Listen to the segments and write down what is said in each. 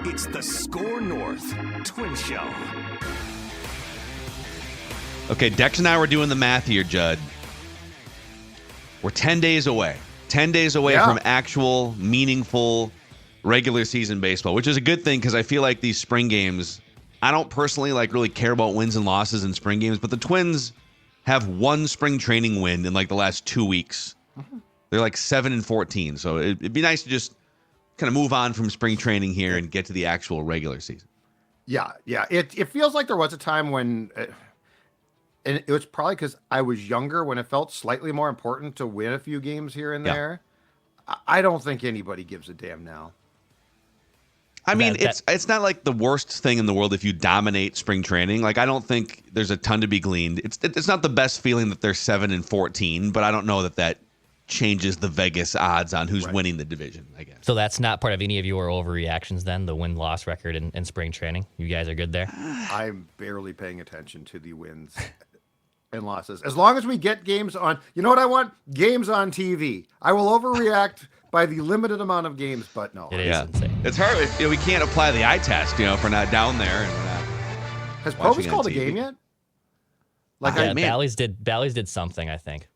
It's the SKOR North Twins Show. Okay, Dex and I were doing the math here, Judd. We're 10 days away. 10 days away from actual, meaningful, regular season baseball, which is a good thing because I feel like these spring games, I don't personally really care about wins and losses in spring games, but the Twins have one spring training win in the last 2 weeks. They're 7-14, so it'd be nice to just kind of move on from spring training here and get to the actual regular season. Yeah. It feels like there was a time when... and it was probably because I was younger when it felt slightly more important to win a few games here and there. I don't think anybody gives a damn now. I mean, it's not like the worst thing in the world if you dominate spring training. I don't think there's a ton to be gleaned. It's not the best feeling that they're 7-14, but I don't know that changes the Vegas odds on who's winning the division, I guess. So that's not part of any of your overreactions then, the win-loss record in spring training? You guys are good there? I'm barely paying attention to the wins and losses. As long as we get games on, you know what I want? Games on TV. I will overreact by the limited amount of games, but no. It is insane. It's hard. We can't apply the eye test, if we're not down there. And we're not Has Provis called a game yet? Bally's did something, I think.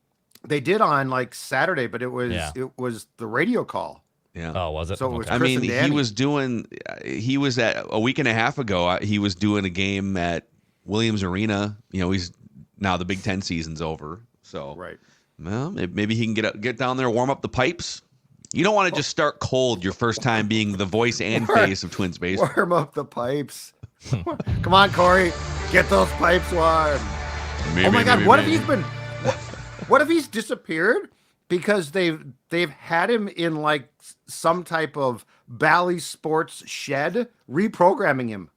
They did on Saturday, but it was the radio call. Yeah. Oh, was it? So it was I Chris mean, and Danny. he was at a week and a half ago. He was doing a game at Williams Arena. He's now the Big Ten season's over. So well, maybe he can get down there, warm up the pipes. You don't want to just start cold your first time being the voice and face of Twins baseball. Warm up the pipes. Come on, Corey, get those pipes warm. Oh my God, what if he's disappeared because they've had him in some type of Bally Sports shed reprogramming him?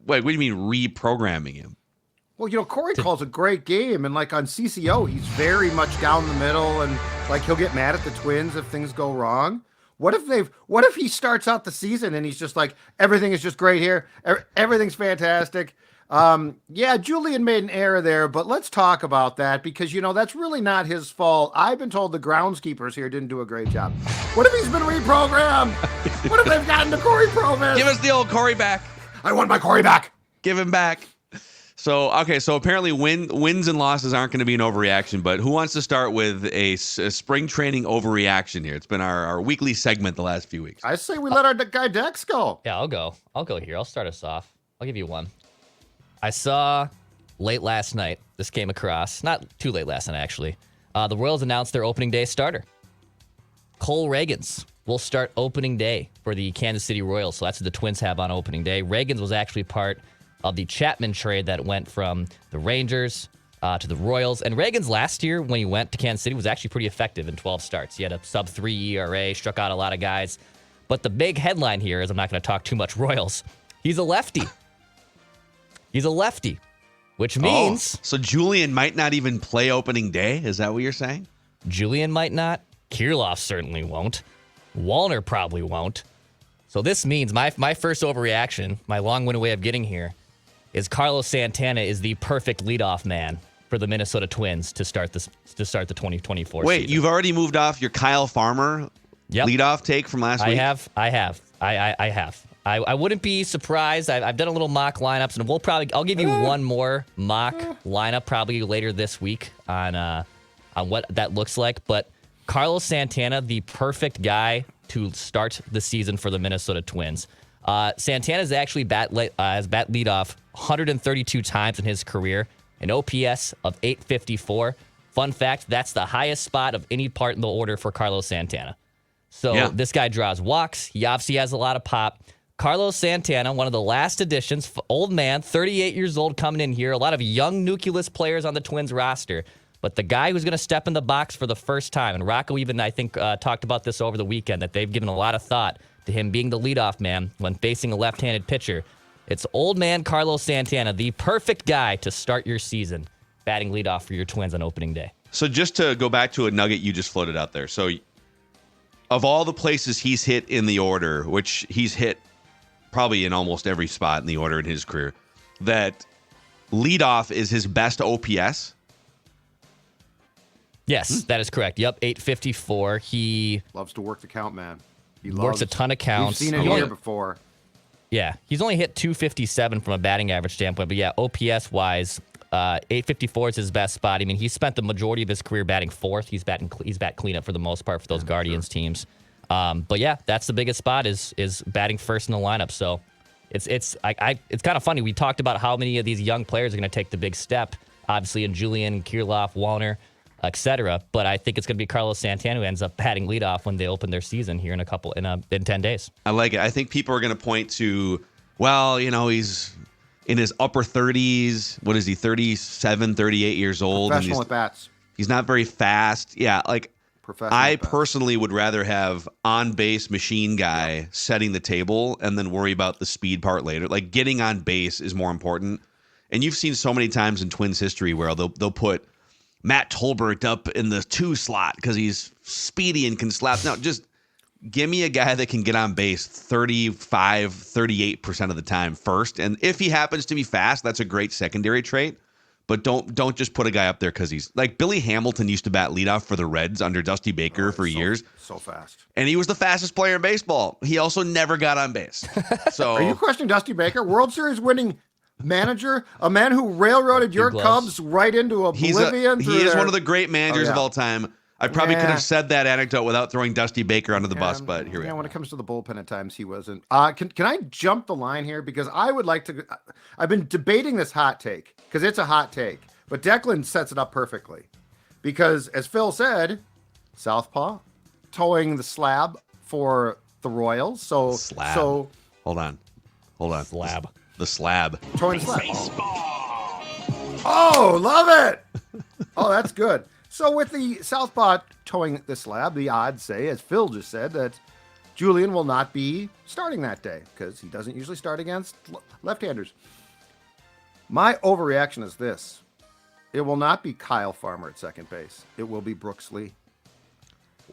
Wait, what do you mean reprogramming him? Well, Corey calls a great game, and on CCO, he's very much down the middle, and he'll get mad at the Twins if things go wrong. What if he starts out the season and he's just everything is just great here, everything's fantastic. Julian made an error there, but let's talk about that because that's really not his fault. I've been told the groundskeepers here didn't do a great job. What if he's been reprogrammed? What if they've gotten to Corey Provis? Give us the old Corey back. I want my Corey back. Give him back. So apparently wins and losses aren't going to be an overreaction, but who wants to start with a spring training overreaction here? It's been our weekly segment the last few weeks. I say we let our guy Dex go. Yeah, I'll go here. I'll start us off. I'll give you one. I saw late last night, this came across, not too late last night actually, the Royals announced their opening day starter. Cole Ragans will start opening day for the Kansas City Royals, so that's what the Twins have on opening day. Ragans was actually part of the Chapman trade that went from the Rangers to the Royals. And Ragans last year, when he went to Kansas City, was actually pretty effective in 12 starts. He had a sub-3 ERA, struck out a lot of guys. But the big headline here is, I'm not going to talk too much Royals, he's a lefty. He's a lefty, which means... so Julian might not even play opening day? Is that what you're saying? Julian might not. Kirilloff certainly won't. Wallner probably won't. So this means my first overreaction, my long-winded way of getting here, is Carlos Santana is the perfect leadoff man for the Minnesota Twins to start the 2024 Wait, season. you've already moved off your Kyle Farmer leadoff take from last week? I have. I wouldn't be surprised. I've done a little mock lineups, and I'll give you one more mock lineup probably later this week on what that looks like. But Carlos Santana, the perfect guy to start the season for the Minnesota Twins. Santana's actually has bat leadoff 132 times in his career, an OPS of 854. Fun fact, that's the highest spot of any part in the order for Carlos Santana. So This guy draws walks. He obviously has a lot of pop. Carlos Santana, one of the last additions, old man, 38 years old coming in here. A lot of young nucleus players on the Twins roster. But the guy who's going to step in the box for the first time, and Rocco even, I think, talked about this over the weekend, that they've given a lot of thought to him being the leadoff man when facing a left-handed pitcher. It's old man Carlos Santana, the perfect guy to start your season, batting leadoff for your Twins on opening day. So just to go back to a nugget you just floated out there. So of all the places he's hit in the order, which he's hit probably in almost every spot in the order in his career, that leadoff is his best OPS? Yes, that is correct. Yep, 854. He loves to work the count, man. He works a ton of counts. We've seen it here before. Yeah, he's only hit 257 from a batting average standpoint, but yeah, OPS wise, 854 is his best spot. I mean, he spent the majority of his career batting fourth. He's bat cleanup for the most part for those Guardians teams. But yeah, that's the biggest spot is batting first in the lineup. So it's kind of funny. We talked about how many of these young players are going to take the big step. Obviously, in Julian, Kirilloff, Wallner, etc. But I think it's going to be Carlos Santana who ends up batting leadoff when they open their season here in 10 days. I like it. I think people are going to point to, well, he's in his upper 30s. What is he, 37, 38 years old? Professional at bats. He's not very fast. Yeah, like I personally would rather have on-base machine guy setting the table and then worry about the speed part later. Like getting on base is more important. And you've seen so many times in Twins history where they'll put Matt Tolbert up in the 2 slot because he's speedy and can slap. No, just give me a guy that can get on base 35, 38% of the time first. And if he happens to be fast, that's a great secondary trait. But don't just put a guy up there because he's like Billy Hamilton used to bat leadoff for the Reds under Dusty Baker for years. So fast. And he was the fastest player in baseball. He also never got on base. So are you questioning Dusty Baker? World Series winning manager, a man who railroaded your Cubs right into oblivion. He is one of the great managers of all time. I probably could have said that anecdote without throwing Dusty Baker under the bus, but here we are. When it comes to the bullpen at times, he wasn't. Can I jump the line here? Because I would like to. I've been debating this hot take because it's a hot take, but Declan sets it up perfectly. Because as Phil said, Southpaw towing the slab for the Royals. So slab. So hold on. Slab. The slab. Towing the slab. Oh, love it. Oh, that's good. So with the Southpaw towing the slab, the odds say, as Phil just said, that Julian will not be starting that day because he doesn't usually start against left-handers. My overreaction is this. It will not be Kyle Farmer at second base. It will be Brooks Lee.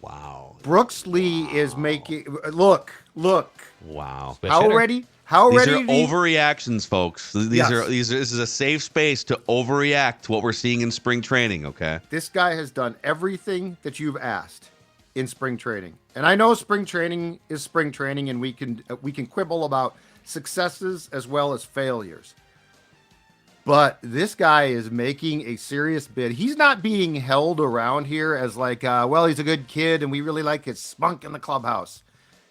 Wow. Brooks Lee is making... Look. Wow. How ready? These are overreactions, folks. This is a safe space to overreact to what we're seeing in spring training, okay? This guy has done everything that you've asked in spring training. And I know spring training is spring training, and we can quibble about successes as well as failures. But this guy is making a serious bid. He's not being held around here as like, well, he's a good kid, and we really like his spunk in the clubhouse.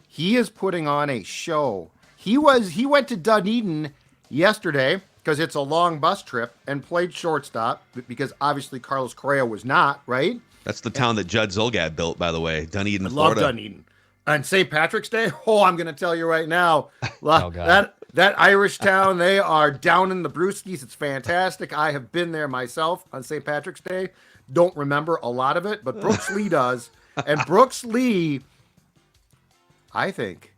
He is putting on a show. He went to Dunedin yesterday because it's a long bus trip and played shortstop because obviously Carlos Correa was not, right? That's the town that Judd Zulgad built, by the way, Dunedin, Florida. Love Dunedin. On St. Patrick's Day, I'm going to tell you right now, God. that Irish town, they are down in the brewskis. It's fantastic. I have been there myself on St. Patrick's Day. Don't remember a lot of it, but Brooks Lee does. And Brooks Lee, I think,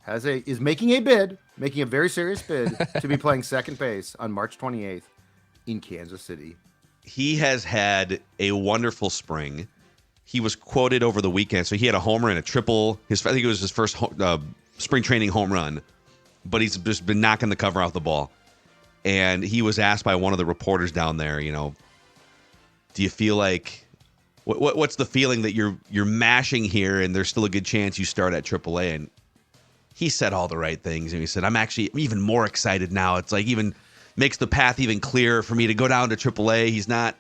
is making a very serious bid to be playing second base on March 28th in Kansas City. He has had a wonderful spring. He was quoted over the weekend. So he had a homer and a triple. I think it was his first spring training home run, but he's just been knocking the cover off the ball. And he was asked by one of the reporters down there, do you feel like what's the feeling that you're mashing here and there's still a good chance you start at AAA? And he said all the right things, and he said, I'm even more excited now. It's like even makes the path even clearer for me to go down to AAA. He's not.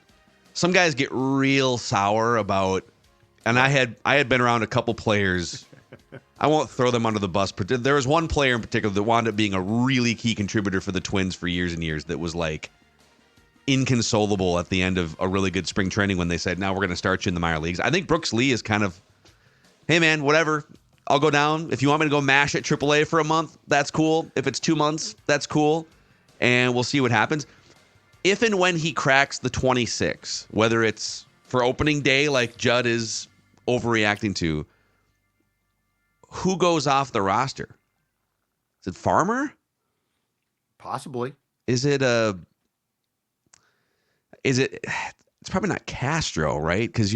Some guys get real sour about, and I had been around a couple players. I won't throw them under the bus, but there was one player in particular that wound up being a really key contributor for the Twins for years and years that was like inconsolable at the end of a really good spring training when they said, now we're going to start you in the minor leagues. I think Brooks Lee is kind of, hey man, whatever. I'll go down. If you want me to go mash at AAA for a month, that's cool. If it's 2 months, that's cool. And we'll see what happens. If and when he cracks the 26, whether it's for opening day like Judd is overreacting to, who goes off the roster? Is it Farmer? Possibly. It's probably not Castro, right? Because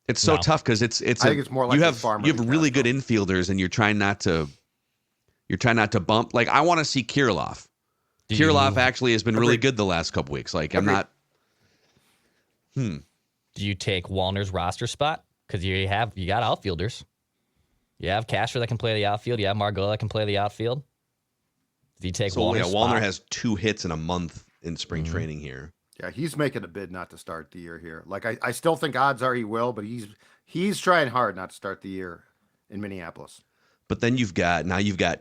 it's so tough because I think it's more like Farmer. You have really good infielders, and you're trying not to bump. Like I want to see Kirilloff. Kirilloff actually has been really good the last couple weeks. Like I'm not. Do you take Wallner's roster spot? Because you got outfielders. You have Castro that can play the outfield. You have Margot that can play the outfield. Do you take Wallner's spot? Wallner has 2 hits in a month in spring training here. Yeah, he's making a bid not to start the year here. Like I still think odds are he will, but he's trying hard not to start the year in Minneapolis. But then you've got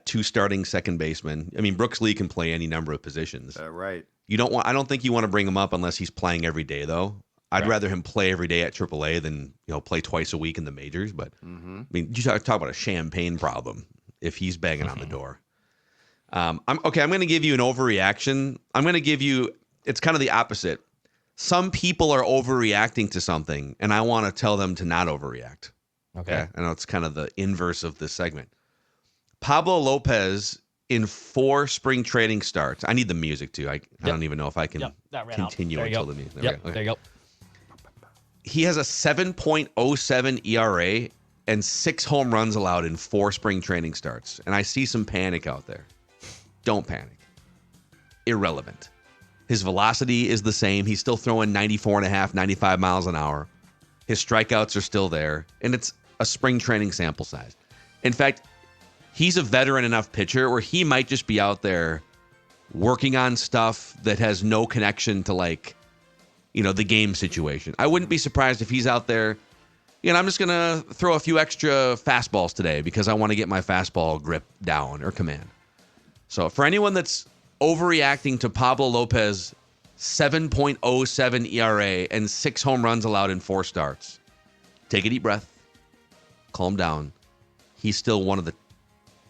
2 starting second basemen. I mean, Brooks Lee can play any number of positions. Right. I don't think you want to bring him up unless he's playing every day, though. I'd rather him play every day at AAA than play twice a week in the majors. But I mean, you talk about a champagne problem if he's banging on the door. I'm going to give you an overreaction. I'm going to give you. It's kind of the opposite. Some people are overreacting to something, and I want to tell them to not overreact. Okay. I know it's kind of the inverse of this segment. Pablo Lopez in 4 spring training starts. I need the music too. I don't even know if I can continue until the music. Yep. Okay. There you go. He has a 7.07 ERA and 6 home runs allowed in 4 spring training starts. And I see some panic out there. Don't panic. Irrelevant. His velocity is the same. He's still throwing 94.5, 95 miles an hour. His strikeouts are still there. And it's a spring training sample size. In fact, he's a veteran enough pitcher where he might just be out there working on stuff that has no connection to the game situation. I wouldn't be surprised if he's out there, I'm just going to throw a few extra fastballs today because I want to get my fastball grip down or command. So for anyone that's overreacting to Pablo Lopez, 7.07 ERA and 6 home runs allowed in 4 starts, take a deep breath, calm down. He's still one of the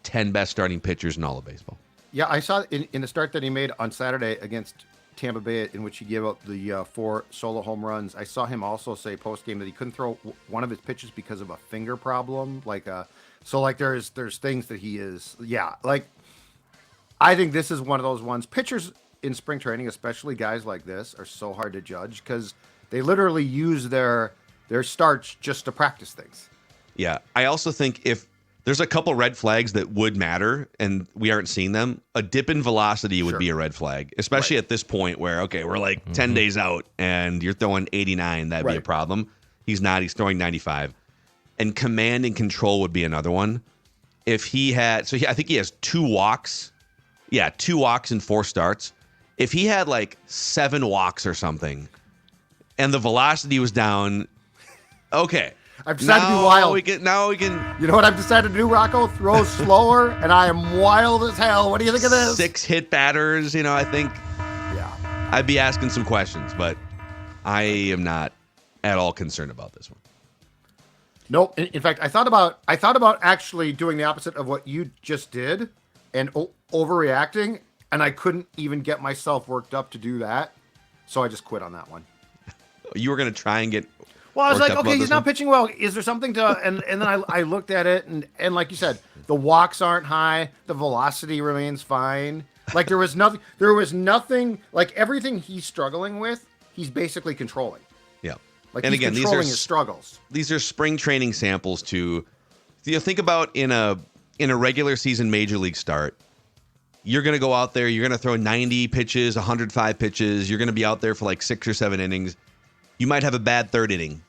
10 best starting pitchers in all of baseball. Yeah, I saw in the start that he made on Saturday against Tampa Bay, in which he gave up the 4 solo home runs. I saw him also say post game that he couldn't throw one of his pitches because of a finger problem. There's things that he is. Yeah, I think this is one of those ones. Pitchers in spring training, especially guys like this, are so hard to judge because they literally use their starts just to practice things. Yeah, I also think if there's a couple red flags that would matter and we aren't seeing them, a dip in velocity would be a red flag, especially at this point where, we're 10 days out and you're throwing 89. That'd be a problem. He's not. He's throwing 95. And command and control would be another one. If he had, I think he has 2 walks. Yeah, 2 walks in 4 starts. If he had 7 walks or something and the velocity was down, okay. I've decided to be wild. Now we can. You know what I've decided to do, Rocco? Throw slower, and I am wild as hell. What do you think of this? 6 hit batters. I think. Yeah. I'd be asking some questions, but I am not at all concerned about this one. Nope. In fact, I thought about actually doing the opposite of what you just did, and overreacting, and I couldn't even get myself worked up to do that, so I just quit on that one. You were going to try and get. Well, I was like, okay, he's not pitching well. Is there something to? And then I looked at it, and like you said, the walks aren't high. The velocity remains fine. There was nothing. Everything he's struggling with, he's basically controlling. Yeah. And he's again, controlling his struggles. These are spring training samples to. Think about in a regular season major league start. You're going to go out there. You're going to throw 90 pitches, 105 pitches. You're going to be out there for 6 or 7 innings. You might have a bad 3rd inning.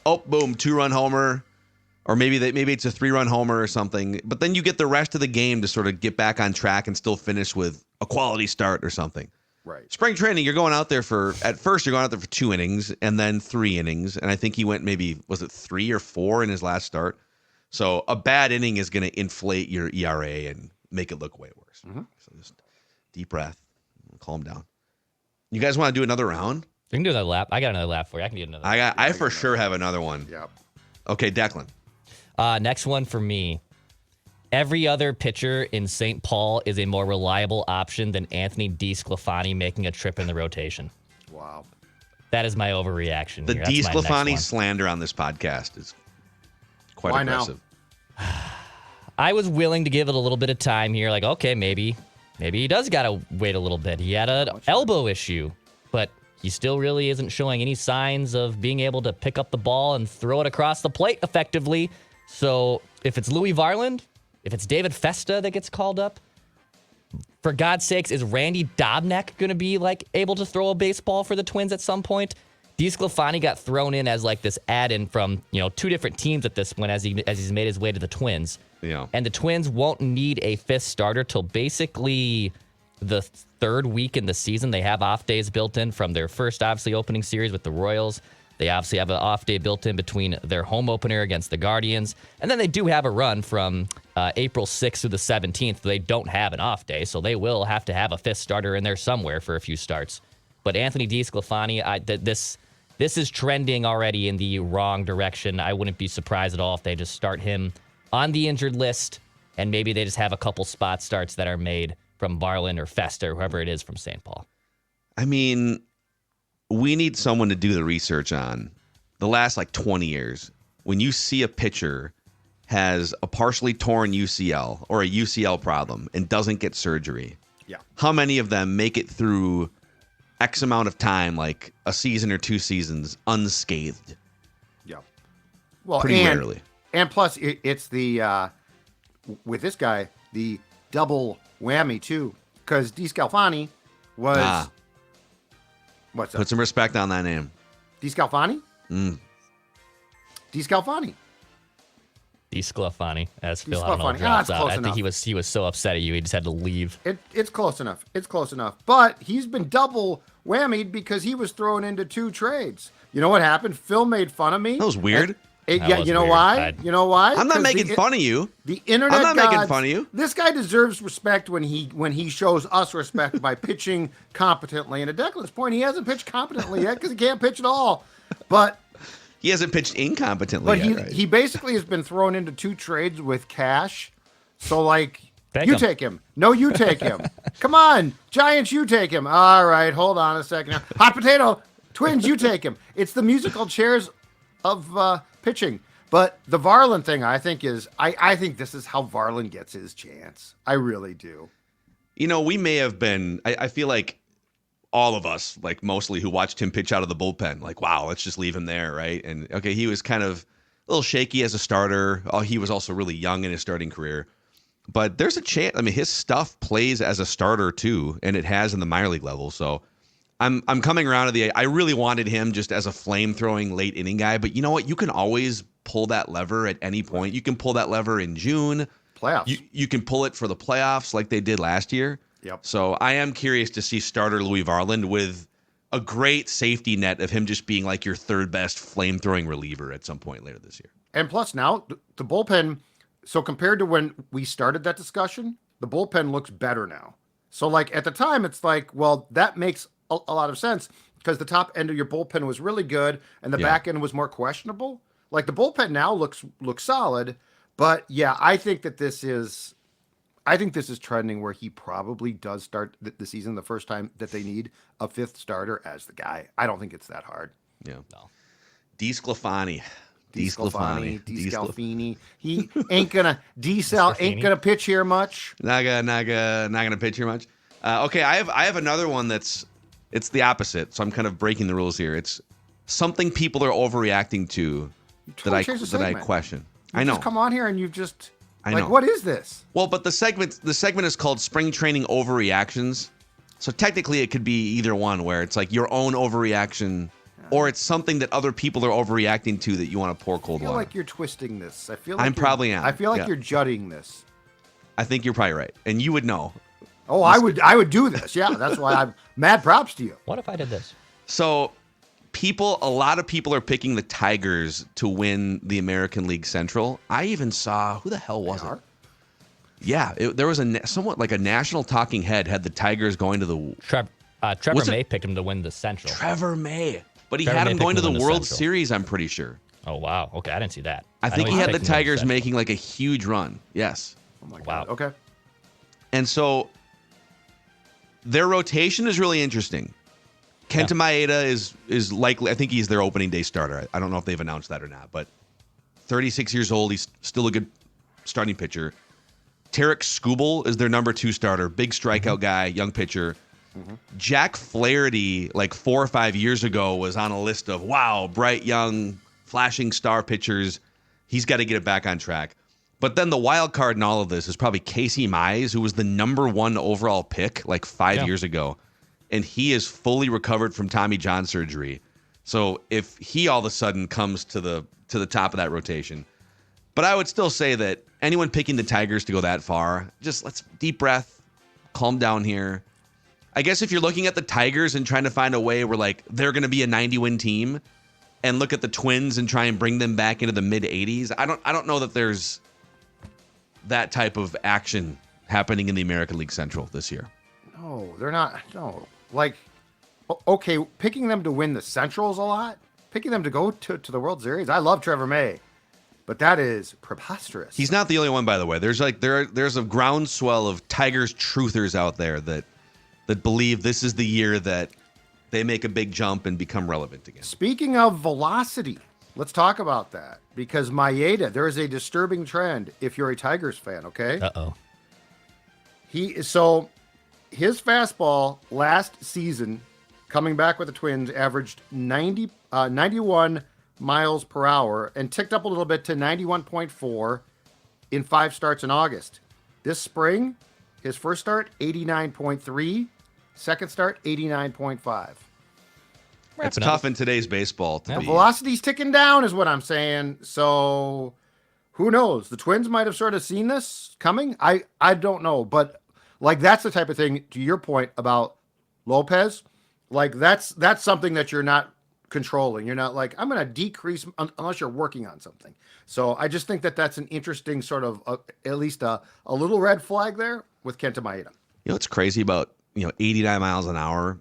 Oh, boom, 2-run homer. Or maybe it's a 3-run homer or something. But then you get the rest of the game to sort of get back on track and still finish with a quality start or something. Right. Spring training, you're going out there for 2 innings and then 3 innings. And I think he went was it 3 or 4 in his last start? So a bad inning is going to inflate your ERA and make it look way worse. Mm-hmm. So just deep breath, calm down. You guys want to do another round? We can do another lap. I got another lap for you. I can do another. I for sure have another one. Yep. Okay, Declan. Next one for me. Every other pitcher in St. Paul is a more reliable option than Anthony DeSclafani making a trip in the rotation. Wow. That is my overreaction. The DeSclafani slander on this podcast is quite aggressive. Now? I was willing to give it a little bit of time here. Okay, maybe he does got to wait a little bit. He had an elbow issue, but he still really isn't showing any signs of being able to pick up the ball and throw it across the plate effectively. So if it's Louis Varland, if it's David Festa that gets called up, for God's sakes, is Randy Dobnak going to be able to throw a baseball for the Twins at some point? DeSclafani got thrown in as like this add-in from, two different teams at this point as he's made his way to the Twins. Yeah. And the Twins won't need a fifth starter till basically the third week in the season. They have off days built in from their first, obviously, opening series with the Royals. They obviously have an off day built in between their home opener against the Guardians. And then they do have a run from April 6th through the 17th. They don't have an off day, so they will have to have a fifth starter in there somewhere for a few starts. But Anthony DeSclafani, this is trending already in the wrong direction. I wouldn't be surprised at all if they just start him on the injured list, and maybe they just have a couple spot starts that are made from Varland or Fester, whoever it is from St. Paul. I mean, we need someone to do the research on the last 20 years. When you see a pitcher has a partially torn UCL or a UCL problem and doesn't get surgery, how many of them make it through X amount of time, like a season or 2 seasons, unscathed? Yeah. Well, pretty rarely. And plus, it's the with this guy, the double whammy too, because DeSclafani was what's up? Put some respect on that name. DeSclafani? DeSclafani. DeSclafani, as Phil Howell drops out. I think he was so upset at you, he just had to leave. It's close enough. It's close enough. But he's been double whammied because he was thrown into 2 trades. You know what happened? Phil made fun of me. That was weird. You know why? You know why? I'm not making fun of you. The internet. I'm not making fun of you. This guy deserves respect when he shows us respect by pitching competently. And at Declan's point, he hasn't pitched competently yet because he can't pitch at all. But he hasn't pitched incompetently yet. But he basically has been thrown into 2 trades with cash. So take him. No, you take him. Come on, Giants, you take him. All right, hold on a second. Hot potato, Twins, you take him. It's the musical chairs of pitching. But the Varland thing, I think I think this is how Varland gets his chance. I really do. We may have been, I feel like all of us, mostly who watched him pitch out of the bullpen, wow, let's just leave him there, right? And okay, he was kind of a little shaky as a starter. He was also really young in his starting career. But there's a chance. I mean, his stuff plays as a starter too, and it has in the minor league level. So I'm coming around to I really wanted him just as a flame-throwing late inning guy. But you know what? You can always pull that lever at any point. You can pull that lever in June. Playoffs. You can pull it for the playoffs like they did last year. Yep. So I am curious to see starter Louis Varland with a great safety net of him just being your third best flame-throwing reliever at some point later this year. And plus now, the bullpen, so compared to when we started that discussion, the bullpen looks better now. So at the time, it's well, that makes a lot of sense because the top end of your bullpen was really good and the back end was more questionable. The bullpen now looks solid, but I think this is trending where he probably does start the season the first time that they need a fifth starter as the guy. I don't think it's that hard. Yeah. No. DeSclafani. He ain't gonna ain't gonna pitch here much. Not gonna pitch here much. Okay, I have another one it's the opposite. So I'm kind of breaking the rules here. It's something people are overreacting to that I question. I know. Just come on here and you've just I know. What is this? Well, but the segment is called Spring Training Overreactions. So technically it could be either one where it's your own overreaction or it's something that other people are overreacting to that you want to pour cold water. I feel like you're twisting this. I feel like I'm probably am. I feel like you're jutting this. I think you're probably right. And you would know. Oh, I would do this. Yeah, that's why I'm mad props to you. What if I did this? So a lot of people are picking the Tigers to win the American League Central. I even saw, who the hell was it? Yeah, there was somewhat like a national talking head had the Tigers going to the... Trevor May picked him to win the Central. Trevor May. But he had him going to the World Series, I'm pretty sure. Oh, wow. Okay, I didn't see that. I think he had the Tigers making a huge run. Yes. Oh, my God. Wow. Okay. And so their rotation is really interesting. Kenta Maeda is likely, I think he's their opening day starter. I don't know if they've announced that or not, but 36 years old, he's still a good starting pitcher. Tarek Skubal is their number 2 starter, big strikeout guy, young pitcher. Mm-hmm. Jack Flaherty, 4 or 5 years ago, was on a list of, wow, bright, young, flashing star pitchers. He's got to get it back on track. But then the wild card in all of this is probably Casey Mize, who was the number 1 overall pick 5 years ago. And he is fully recovered from Tommy John surgery. So if he all of a sudden comes to the top of that rotation, but I would still say that anyone picking the Tigers to go that far, just let's deep breath, calm down here. I guess if you're looking at the Tigers and trying to find a way where like they're going to be a 90-win team, and look at the Twins and try and bring them back into the mid 80s, I don't know that there's that type of action happening in the American League Central this year. No, they're not. No, like, okay, picking them to win the Centrals a lot, picking them to go to the World Series. I love Trevor May, but that is preposterous. He's not the only one, by the way. There's a groundswell of Tigers truthers out there that believe this is the year that they make a big jump and become relevant again. Speaking of velocity, let's talk about that, because Maeda, there is a disturbing trend if you're a Tigers fan, okay? Uh-oh. His fastball last season, coming back with the Twins, averaged 91 miles per hour and ticked up a little bit to 91.4 in 5 starts in August. This spring, his first start, 89.3. Second start, 89.5. It's tough in today's baseball to be. Velocity's ticking down is what I'm saying. So who knows? The Twins might have sort of seen this coming. I don't know. But like that's the type of thing, to your point about Lopez, like that's something that you're not controlling. You're not like, I'm going to decrease unless you're working on something. So I just think that that's an interesting sort of at least a little red flag there with Kenta Maeda. You know what's crazy about 89 miles an hour?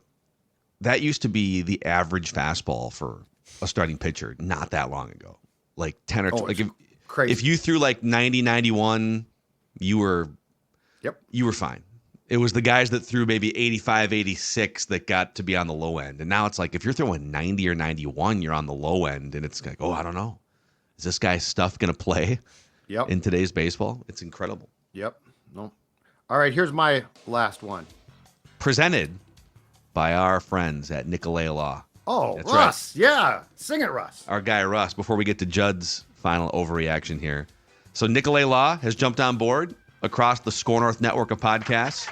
That used to be the average fastball for a starting pitcher not that long ago. Like 10 or 12. Crazy. If you threw like 90, 91, you were fine. It was the guys that threw maybe 85, 86 that got to be on the low end. And now it's like if you're throwing 90 or 91, you're on the low end. And it's like, oh, I don't know. Is this guy's stuff going to play in today's baseball? It's incredible. Yep. No. All right, here's my last one. Presented by our friends at Nicolay Law. Oh, That's Russ. right. Yeah. Sing it, Russ. Our guy, Russ, before we get to Judd's final overreaction here. So Nicolay Law has jumped on board across the SKOR North network of podcasts.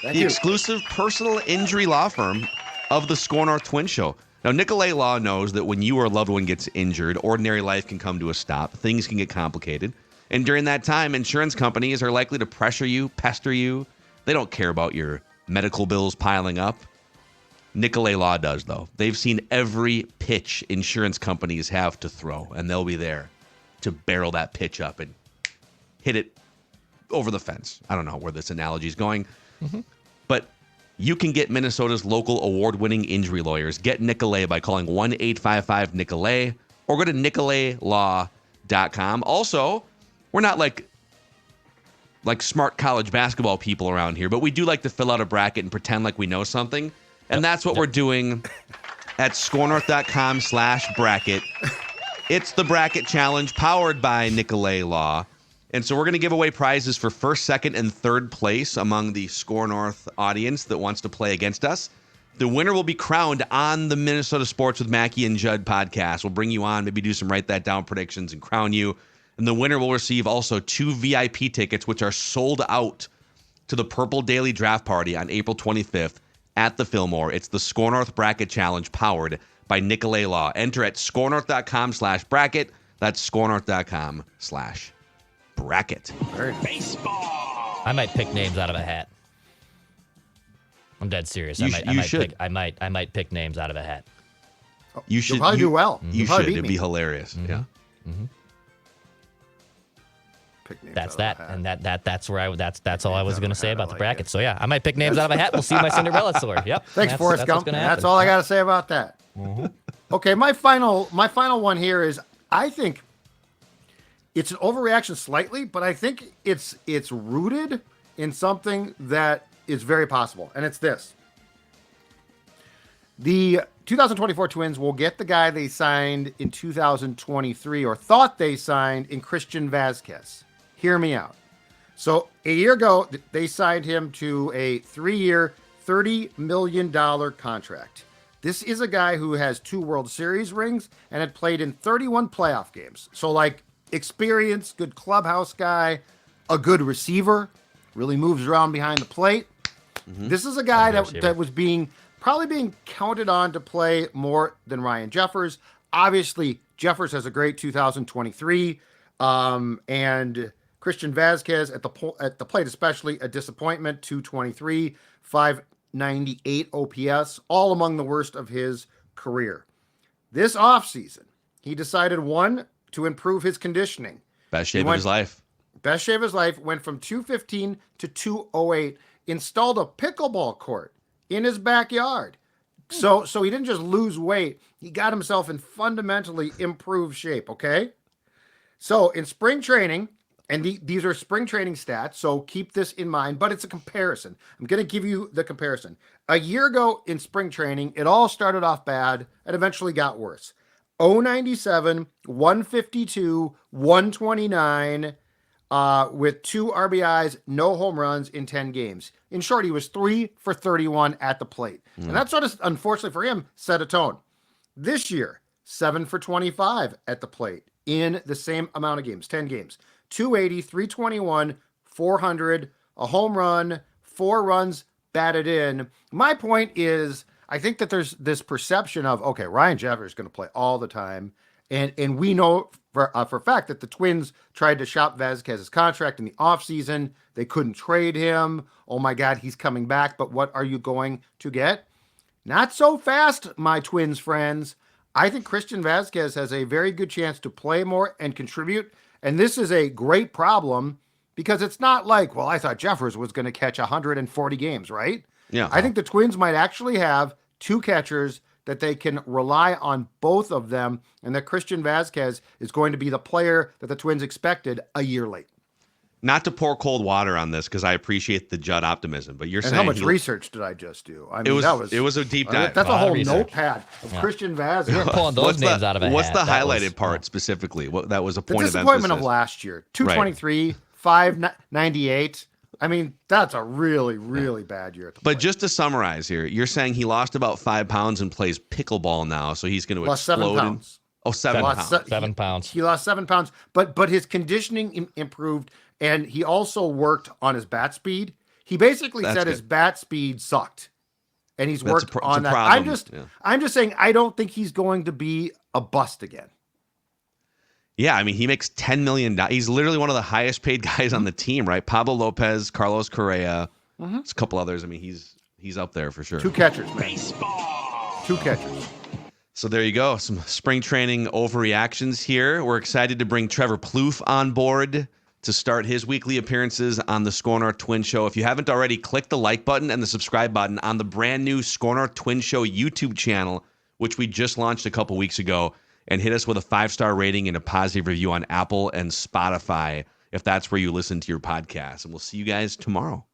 The exclusive personal injury law firm of the SKOR North Twins Show. Now, Nicolay Law knows that when you or a loved one gets injured, ordinary life can come to a stop. Things can get complicated. And during that time, insurance companies are likely to pressure you, pester you. They don't care about your medical bills piling up. Nicolay Law does, though. They've seen every pitch insurance companies have to throw, and they'll be there to barrel that pitch up and hit it over the fence. I don't know where this analogy is going, but you can get Minnesota's local award-winning injury lawyers. Get Nicolay by calling 1-855-NICOLAY or go to nicolaylaw.com. Also, we're not like smart college basketball people around here, but we do like to fill out a bracket and pretend like we know something. And that's what we're doing at skornorth.com/bracket. It's the bracket challenge powered by Nicolay Law. And so we're going to give away prizes for first, second, and third place among the SKOR North audience that wants to play against us. The winner will be crowned on the Minnesota Sports with Mackey and Judd podcast. We'll bring you on, maybe do some write that down predictions and crown you. And the winner will receive also 2 VIP tickets, which are sold out, to the Purple Daily Draft Party on April 25th at the Fillmore. It's the SKOR North Bracket Challenge powered by Nicolay Law. Enter at skornorth.com/bracket. That's skornorth.com/bracket. Baseball. I might pick names out of a hat. I'm dead serious. I might pick names out of a hat. You should. You'll probably do well. You should. It'd be hilarious. Yeah. That's that, and that's where that's all I was going to say about the bracket. So yeah, I might pick names out of a hat. We'll see my Cinderella story. Yep. Thanks, Forrest Gump. That's all I got to say about that. Okay, my final one here is, I think it's an overreaction slightly, but I think it's rooted in something that is very possible, and it's this: the 2024 Twins will get the guy they signed in 2023, or thought they signed, in Christian Vazquez. Hear me out. So a year ago, they signed him to a 3-year, $30 million contract. This is a guy who has 2 World Series rings and had played in 31 playoff games. So like experience, good clubhouse guy, a good receiver, really moves around behind the plate. This is a guy that was being probably being counted on to play more than Ryan Jeffers. Obviously, Jeffers has a great 2023, and Christian Vazquez at the plate, especially a disappointment. 223, 598 OPS, all among the worst of his career. This offseason, he decided, one, to improve his conditioning. Best shape of his life. Best shape of his life, went from 215 to 208, installed a pickleball court in his backyard. So he didn't just lose weight, he got himself in fundamentally improved shape, okay? So in spring training, and these are spring training stats, so keep this in mind, but it's a comparison. I'm going to give you the comparison. A year ago in spring training, it all started off bad and eventually got worse. 097, 152, 129, with 2 RBIs, no home runs in 10 games. In short, he was 3 for 31 at the plate. And that sort of, unfortunately for him, set a tone. This year, 7 for 25 at the plate in the same amount of games, 10 games. 280, 321, 400, a home run, 4 runs batted in. My point is, I think that there's this perception of, okay, Ryan Jeffers is going to play all the time. And we know for a fact that the Twins tried to shop Vazquez's contract in the offseason. They couldn't trade him. Oh my God, he's coming back. But what are you going to get? Not so fast, my Twins friends. I think Christian Vazquez has a very good chance to play more and contribute. And this is a great problem because it's not like, well, I thought Jeffers was going to catch 140 games, right? Yeah. I think the Twins might actually have 2 catchers that they can rely on, both of them, and that Christian Vazquez is going to be the player that the Twins expected a year late. Not to pour cold water on this because I appreciate the Judd optimism, but you're saying how much research did I just do? I mean, it was a deep dive. That's a whole research. notepad of Christian Vazquez. We were pulling those names out of a hat. What's the That highlighted was- part specifically? What that was a point The of disappointment emphasis. of last year, 223, 598. I mean, that's a really, really bad year at the But plate. just to summarize here, you're saying he lost about 5 pounds and plays pickleball now, so he's going to Lost explode. 7 pounds. Oh, 7 Lost pounds. 7 pounds. He lost 7 pounds, but his conditioning improved, and he also worked on his bat speed. He basically That's said good. his bat speed sucked, and he's That's worked it's a on that. problem. I'm just saying, I don't think he's going to be a bust again. Yeah, I mean, he makes $10 million. He's literally one of the highest paid guys on the team, right? Pablo Lopez, Carlos Correa, there's a couple others. I mean, he's up there for sure. 2 catchers, man. 2 catchers. So there you go. Some spring training overreactions here. We're excited to bring Trevor Plouffe on board to start his weekly appearances on the SKOR North Twins Show. If you haven't already, click the like button and the subscribe button on the brand new SKOR North Twins Show YouTube channel, which we just launched a couple weeks ago, and hit us with a 5-star rating and a positive review on Apple and Spotify if that's where you listen to your podcast. And we'll see you guys tomorrow.